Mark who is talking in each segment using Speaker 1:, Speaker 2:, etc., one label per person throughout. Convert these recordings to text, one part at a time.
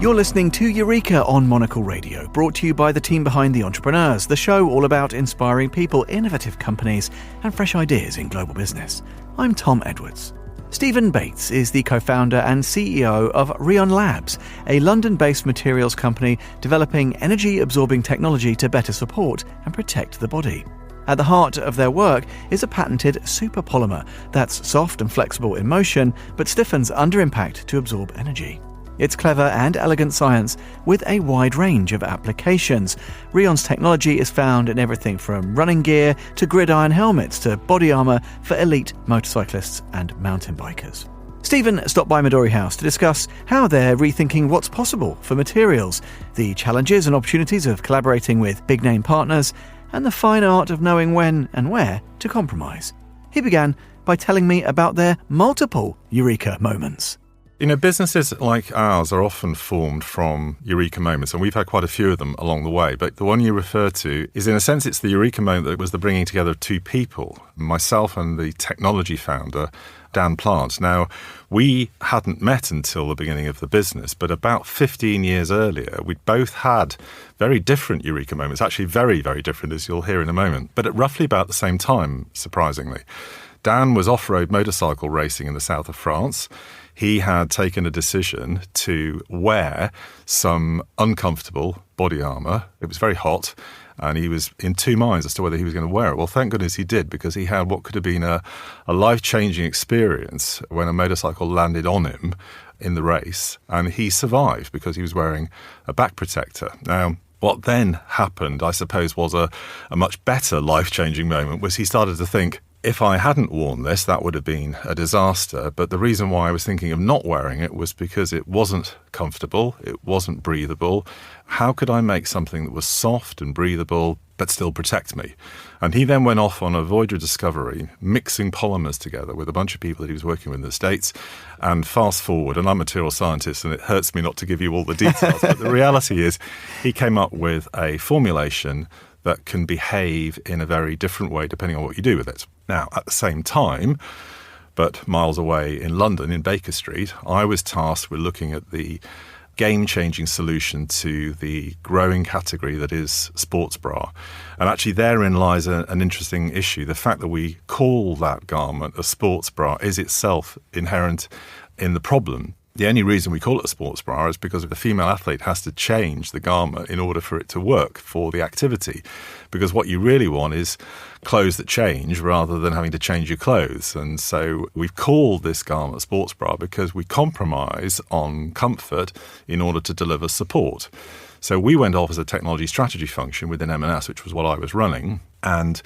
Speaker 1: You're listening to Eureka on Monocle Radio, brought to you by the team behind The Entrepreneurs, the show all about inspiring people, innovative companies, and fresh ideas in global business. I'm Tom Edwards. Stephen Bates is the co-founder and CEO of Rheon Labs, a London-based materials company developing energy-absorbing technology to better support and protect the body. At the heart of their work is a patented super polymer that's soft and flexible in motion, but stiffens under impact to absorb energy. It's clever and elegant science with a wide range of applications. Rheon's technology is found in everything from running gear to gridiron helmets to body armour for elite motorcyclists and mountain bikers. Stephen stopped by Midori House to discuss how they're rethinking what's possible for materials, the challenges and opportunities of collaborating with big-name partners, and the fine art of knowing when and where to compromise. He began by telling me about their multiple eureka moments.
Speaker 2: You know, businesses like ours are often formed from eureka moments, and we've had quite a few of them along the way. But the one you refer to is, in a sense, it's the eureka moment that was the bringing together of two people, myself and the technology founder, Dan Plant. Now, we hadn't met until the beginning of the business, but about 15 years earlier, we'd both had very different eureka moments, actually very, very different, as you'll hear in a moment, but at roughly about the same time, surprisingly. Dan was off-road motorcycle racing in the south of France. He had taken a decision to wear some uncomfortable body armour. It was very hot, and he was in two minds as to whether he was going to wear it. Well, thank goodness he did, because he had what could have been a life-changing experience when a motorcycle landed on him in the race, and he survived because he was wearing a back protector. Now, what then happened, I suppose, was a much better life-changing moment, was he started to think, if I hadn't worn this, that would have been a disaster. But the reason why I was thinking of not wearing it was because it wasn't comfortable, it wasn't breathable. How could I make something that was soft and breathable but still protect me? And he then went off on a voyage of discovery, mixing polymers together with a bunch of people that he was working with in the States. And fast forward, and I'm a material scientist, and it hurts me not to give you all the details, but the reality is he came up with a formulation that can behave in a very different way depending on what you do with it. Now, at the same time, but miles away in London, in Baker Street, I was tasked with looking at the game-changing solution to the growing category that is sports bra. And actually therein lies an interesting issue. The fact that we call that garment a sports bra is itself inherent in the problem. The only reason we call it a sports bra is because the female athlete has to change the garment in order for it to work for the activity. Because what you really want is clothes that change rather than having to change your clothes. And so we've called this garment a sports bra because we compromise on comfort in order to deliver support. So we went off as a technology strategy function within M&S, which was what I was running, and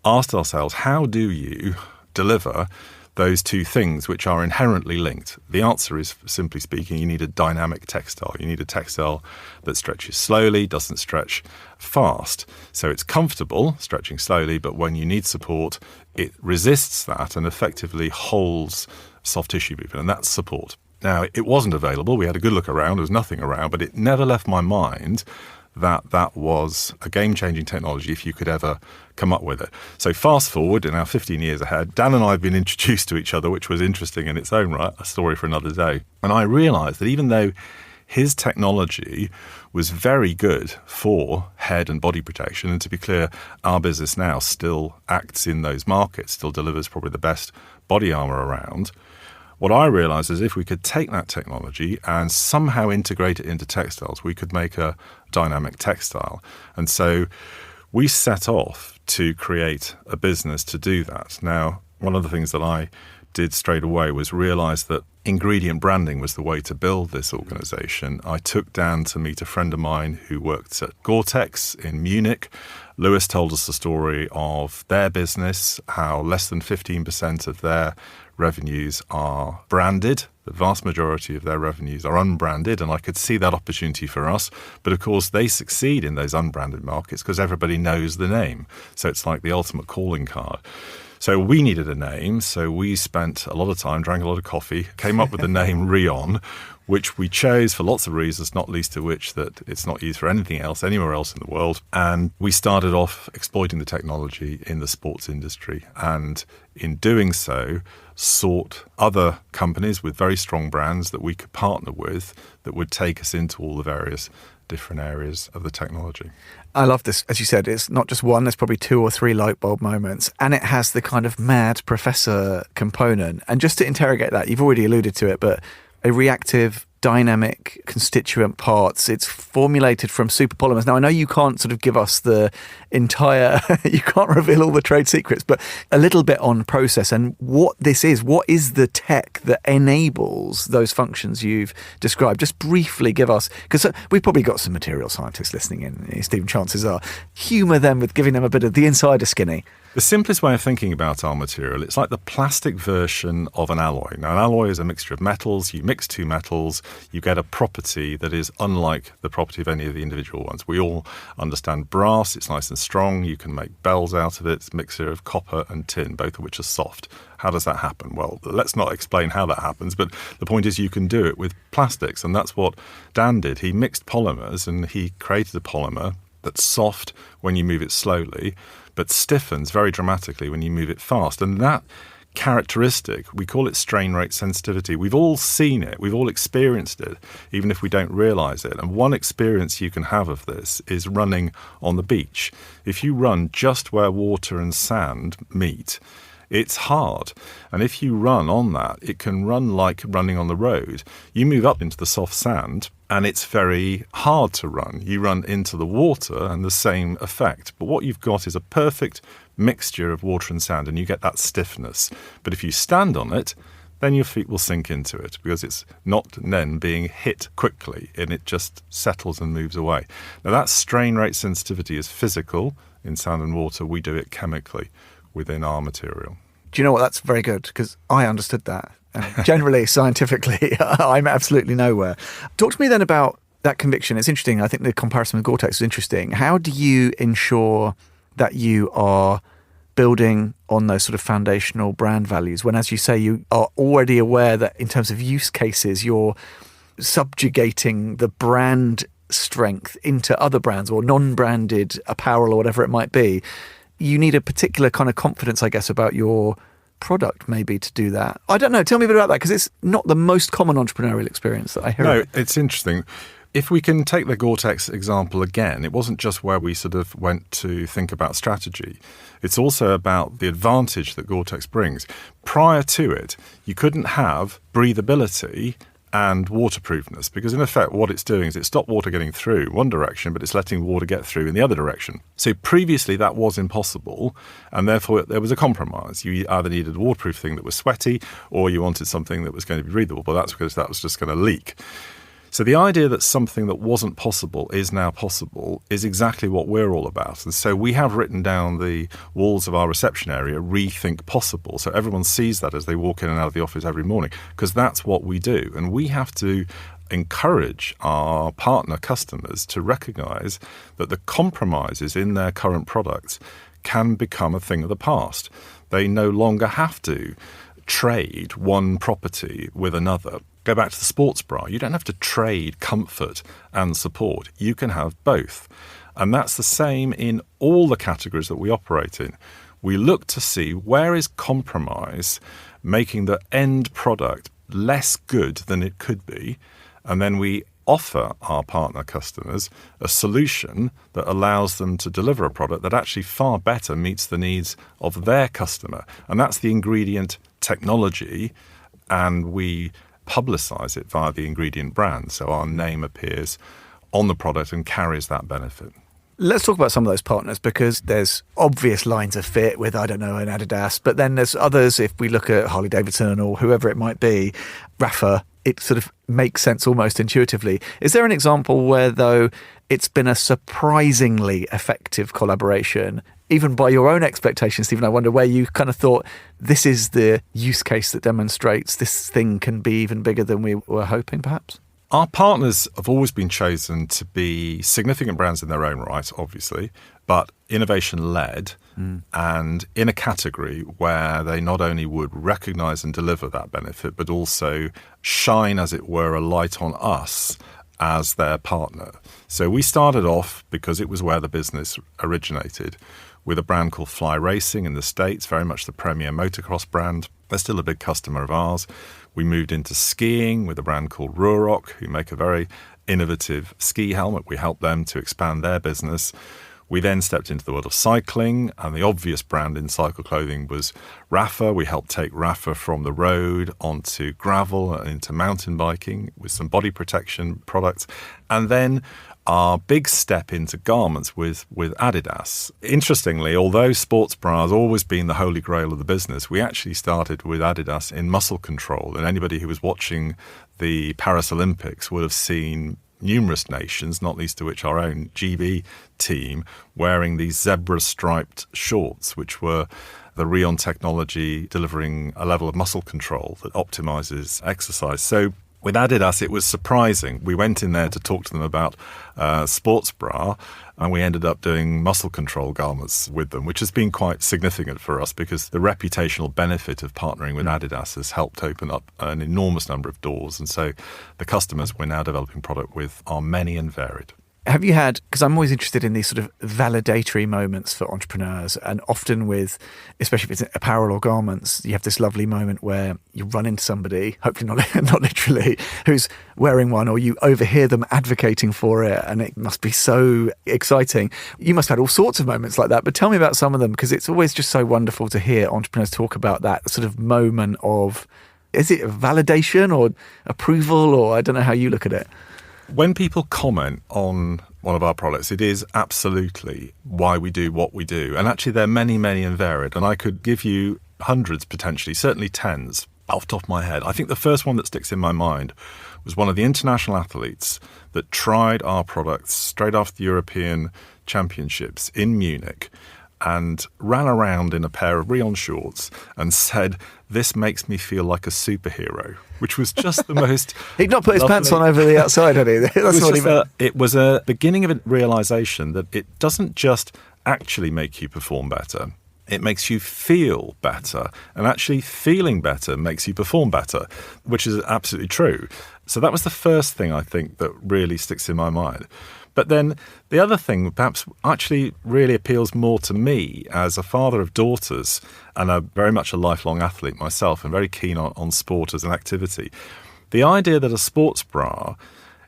Speaker 2: asked ourselves, how do you deliver those two things which are inherently linked? The answer is, simply speaking, you need a dynamic textile. You need a textile that stretches slowly, doesn't stretch fast. So it's comfortable, stretching slowly, but when you need support, it resists that and effectively holds soft tissue movement, and that's support. Now, it wasn't available. We had a good look around. There was nothing around, but it never left my mind that was a game-changing technology if you could ever come up with it. So fast forward, now 15 years ahead, Dan and I have been introduced to each other, which was interesting in its own right, a story for another day. And I realised that even though his technology was very good for head and body protection, and to be clear, our business now still acts in those markets, still delivers probably the best body armour around. What I realised is if we could take that technology and somehow integrate it into textiles, we could make a dynamic textile. And so we set off to create a business to do that. Now, one of the things that I did straight away was realise that ingredient branding was the way to build this organisation. I took Dan to meet a friend of mine who worked at Gore-Tex in Munich. Lewis told us the story of their business, how less than 15% of their revenues are branded. The vast majority of their revenues are unbranded, and I could see that opportunity for us. But of course, they succeed in those unbranded markets because everybody knows the name. So it's like the ultimate calling card. So we needed a name, so we spent a lot of time, drank a lot of coffee, came up with the name Rheon, which we chose for lots of reasons, not least of which that it's not used for anything else anywhere else in the world. And we started off exploiting the technology in the sports industry, and in doing so, sought other companies with very strong brands that we could partner with that would take us into all the various different areas of the technology.
Speaker 1: I love this. As you said, it's not just one, there's probably 2 or 3 light bulb moments, and it has the kind of mad professor component. And just to interrogate that, you've already alluded to it, but a reactive, dynamic constituent parts. It's formulated from superpolymers. Now, I know you can't sort of give us the entire, you can't reveal all the trade secrets, but a little bit on process and what this is. What is the tech that enables those functions you've described? Just briefly give us, because we've probably got some material scientists listening in, Stephen, chances are. Humour them with giving them a bit of the insider skinny.
Speaker 2: The simplest way of thinking about our material, it's like the plastic version of an alloy. Now, an alloy is a mixture of metals. You mix 2 metals, you get a property that is unlike the property of any of the individual ones. We all understand brass. It's nice and strong. You can make bells out of it. It's a mixture of copper and tin, both of which are soft. How does that happen? Well, let's not explain how that happens, but the point is you can do it with plastics, and that's what Dan did. He mixed polymers, and he created a polymer that's soft when you move it slowly, but stiffens very dramatically when you move it fast. And that characteristic, we call it strain rate sensitivity. We've all seen it. We've all experienced it, even if we don't realize it. And one experience you can have of this is running on the beach. If you run just where water and sand meet, it's hard. And if you run on that, it can run like running on the road. You move up into the soft sand, and it's very hard to run. You run into the water and the same effect. But what you've got is a perfect mixture of water and sand, and you get that stiffness. But if you stand on it, then your feet will sink into it because it's not then being hit quickly, and it just settles and moves away. Now, that strain rate sensitivity is physical in sand and water. We do it chemically within our material.
Speaker 1: Do you know what? That's very good, because I understood that. Generally, scientifically, I'm absolutely nowhere. Talk to me then about that conviction. It's interesting. I think the comparison with Gore-Tex is interesting. How do you ensure that you are building on those sort of foundational brand values when, as you say, you are already aware that in terms of use cases, you're subjugating the brand strength into other brands or non-branded apparel or whatever it might be? You need a particular kind of confidence, I guess, about your product maybe to do that. I don't know. Tell me a bit about that, because it's not the most common entrepreneurial experience that I hear.
Speaker 2: No, it's interesting. If we can take the Gore-Tex example again, it wasn't just where we sort of went to think about strategy. It's also about the advantage that Gore-Tex brings. Prior to it, you couldn't have breathability and waterproofness, because in effect what it's doing is it stopped water getting through one direction, but it's letting water get through in the other direction. So previously that was impossible, and therefore there was a compromise. You either needed a waterproof thing that was sweaty, or you wanted something that was going to be breathable, but that's because that was just going to leak. So the idea that something that wasn't possible is now possible is exactly what we're all about. And so we have written down the walls of our reception area, rethink possible. So everyone sees that as they walk in and out of the office every morning, because that's what we do. And we have to encourage our partner customers to recognize that the compromises in their current products can become a thing of the past. They no longer have to trade one property with another. Go back to the sports bra. You don't have to trade comfort and support. You can have both. And that's the same in all the categories that we operate in. We look to see where is compromise making the end product less good than it could be. And then we offer our partner customers a solution that allows them to deliver a product that actually far better meets the needs of their customer. And that's the ingredient technology. And we publicise it via the ingredient brand, so our name appears on the product and carries that benefit.
Speaker 1: Let's talk about some of those partners, because there's obvious lines of fit with, I don't know, an Adidas, but then there's others. If we look at Harley Davidson or whoever it might be, Rafa, it sort of makes sense almost intuitively. Is there an example where, though, it's been a surprisingly effective collaboration, even by your own expectations, Stephen? I wonder where you kind of thought, this is the use case that demonstrates this thing can be even bigger than we were hoping, perhaps?
Speaker 2: Our partners have always been chosen to be significant brands in their own right, obviously, but innovation-led and in a category where they not only would recognise and deliver that benefit, but also shine, as it were, a light on us as their partner. So we started off, because it was where the business originated, with a brand called Fly Racing in the States, very much the premier motocross brand. They're still a big customer of ours. We moved into skiing with a brand called Rheon, who make a very innovative ski helmet. We helped them to expand their business. We then stepped into the world of cycling, and the obvious brand in cycle clothing was Rapha. We helped take Rapha from the road onto gravel and into mountain biking with some body protection products. And then our big step into garments with Adidas. Interestingly, although sports bra has always been the holy grail of the business, we actually started with Adidas in muscle control. And anybody who was watching the Paris Olympics would have seen numerous nations, not least of which our own GB team, wearing these zebra-striped shorts, which were the Rheon technology delivering a level of muscle control that optimizes exercise. So with Adidas, it was surprising. We went in there to talk to them about sports bra, and we ended up doing muscle control garments with them, which has been quite significant for us because the reputational benefit of partnering with Adidas has helped open up an enormous number of doors. And so the customers we're now developing product with are many and varied.
Speaker 1: Have you had, because I'm always interested in these sort of validatory moments for entrepreneurs, and often with, especially if it's apparel or garments, you have this lovely moment where you run into somebody, hopefully not literally, who's wearing one, or you overhear them advocating for it, and it must be so exciting. You must have had all sorts of moments like that, but tell me about some of them, because it's always just so wonderful to hear entrepreneurs talk about that sort of moment of, is it validation or approval, or I don't know how you look at it.
Speaker 2: When people comment on one of our products, it is absolutely why we do what we do. And actually, they're many, many and varied. And I could give you hundreds potentially, certainly tens off the top of my head. I think the first one that sticks in my mind was one of the international athletes that tried our products straight after the European Championships in Munich and ran around in a pair of Rheon shorts and said, "This makes me feel like a superhero," which was just the most...
Speaker 1: He'd not put his pants on over the outside, had he? That's what he meant.
Speaker 2: It was a beginning of a realisation that it doesn't just actually make you perform better. It makes you feel better, and actually feeling better makes you perform better, which is absolutely true. So that was the first thing I think that really sticks in my mind. But then the other thing perhaps actually really appeals more to me as a father of daughters and very much a lifelong athlete myself and very keen on sport as an activity. The idea that a sports bra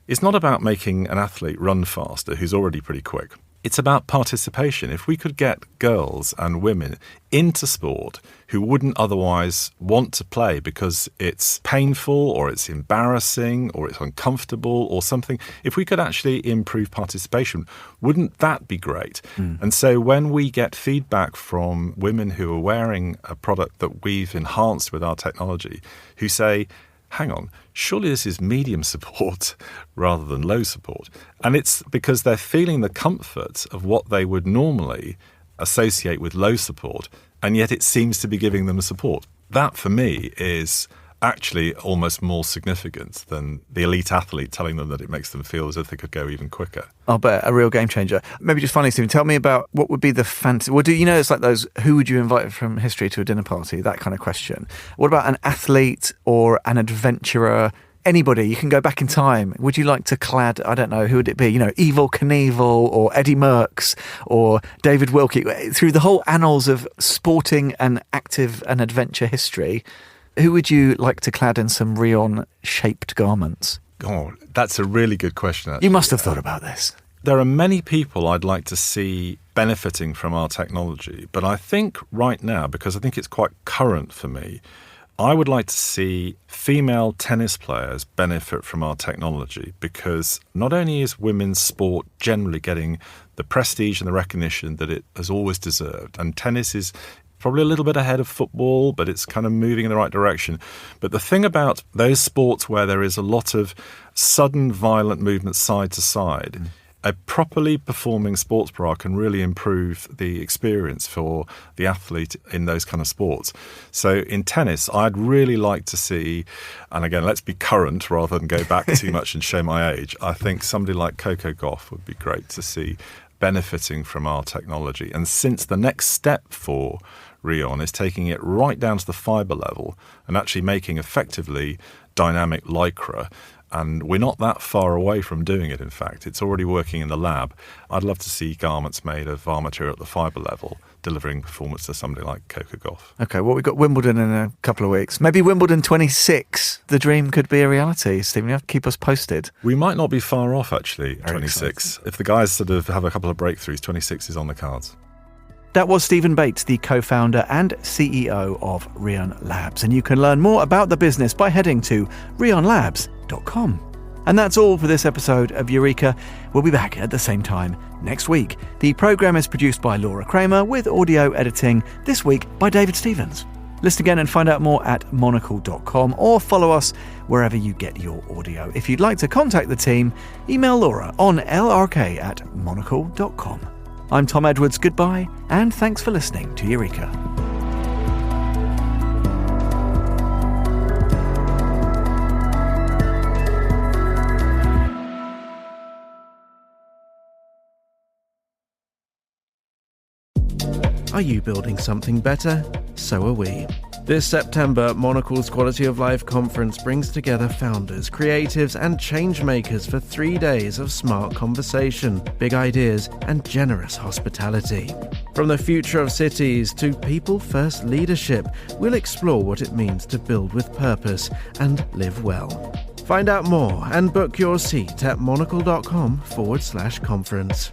Speaker 2: is not about making an athlete run faster who's already pretty quick. It's about participation. If we could get girls and women into sport who wouldn't otherwise want to play because it's painful or it's embarrassing or it's uncomfortable or something, if we could actually improve participation, wouldn't that be great? And so when we get feedback from women who are wearing a product that we've enhanced with our technology, who say, hang on, surely this is medium support rather than low support. And it's because they're feeling the comfort of what they would normally associate with low support, and yet it seems to be giving them support. That, for me, is actually almost more significant than the elite athlete telling them that it makes them feel as if they could go even quicker.
Speaker 1: I'll bet a real game changer. Maybe just finally, Stephen, tell me about what would be the fantasy. Well, it's like those, who would you invite from history to a dinner party? That kind of question. What about an athlete or an adventurer? Anybody, you can go back in time. Would you like to clad, I don't know, who would it be? Evel Knievel or Eddie Merckx or David Wilkie, through the whole annals of sporting and active and adventure history. Who would you like to clad in some Rheon-shaped garments?
Speaker 2: Oh, that's a really good question, actually.
Speaker 1: You must have thought about this.
Speaker 2: There are many people I'd like to see benefiting from our technology, but I think right now, because I think it's quite current for me, I would like to see female tennis players benefit from our technology, because not only is women's sport generally getting the prestige and the recognition that it has always deserved, and tennis is probably a little bit ahead of football, but it's kind of moving in the right direction. But the thing about those sports where there is a lot of sudden violent movement side to side, a properly performing sports bra can really improve the experience for the athlete in those kind of sports. So in tennis, I'd really like to see, and again, let's be current rather than go back too much and show my age, I think somebody like Coco Gauff would be great to see benefiting from our technology. And since the next step for Rheon is taking it right down to the fibre level and actually making effectively dynamic lycra, and we're not that far away from doing it, in fact. It's already working in the lab. I'd love to see garments made of our material at the fibre level delivering performance to somebody like Coco Gauff.
Speaker 1: OK, well, we've got Wimbledon in a couple of weeks. Maybe Wimbledon 26. The dream could be a reality. Stephen, you have to keep us posted.
Speaker 2: We might not be far off, actually,
Speaker 1: Very
Speaker 2: 26.
Speaker 1: exciting.
Speaker 2: If the guys sort of have a couple of breakthroughs, 26 is on the cards.
Speaker 1: That was Stephen Bates, the co-founder and CEO of Rheon Labs. And you can learn more about the business by heading to rheonlabs.com. And that's all for this episode of Eureka. We'll be back at the same time next week. The programme is produced by Laura Kramer with audio editing this week by David Stevens. Listen again and find out more at monocle.com or follow us wherever you get your audio. If you'd like to contact the team, email Laura on lrk@monocle.com. I'm Tom Edwards, goodbye, and thanks for listening to Eureka. Are you building something better? So are we. This September, Monocle's Quality of Life Conference brings together founders, creatives and changemakers for 3 days of smart conversation, big ideas and generous hospitality. From the future of cities to people-first leadership, we'll explore what it means to build with purpose and live well. Find out more and book your seat at monocle.com/conference.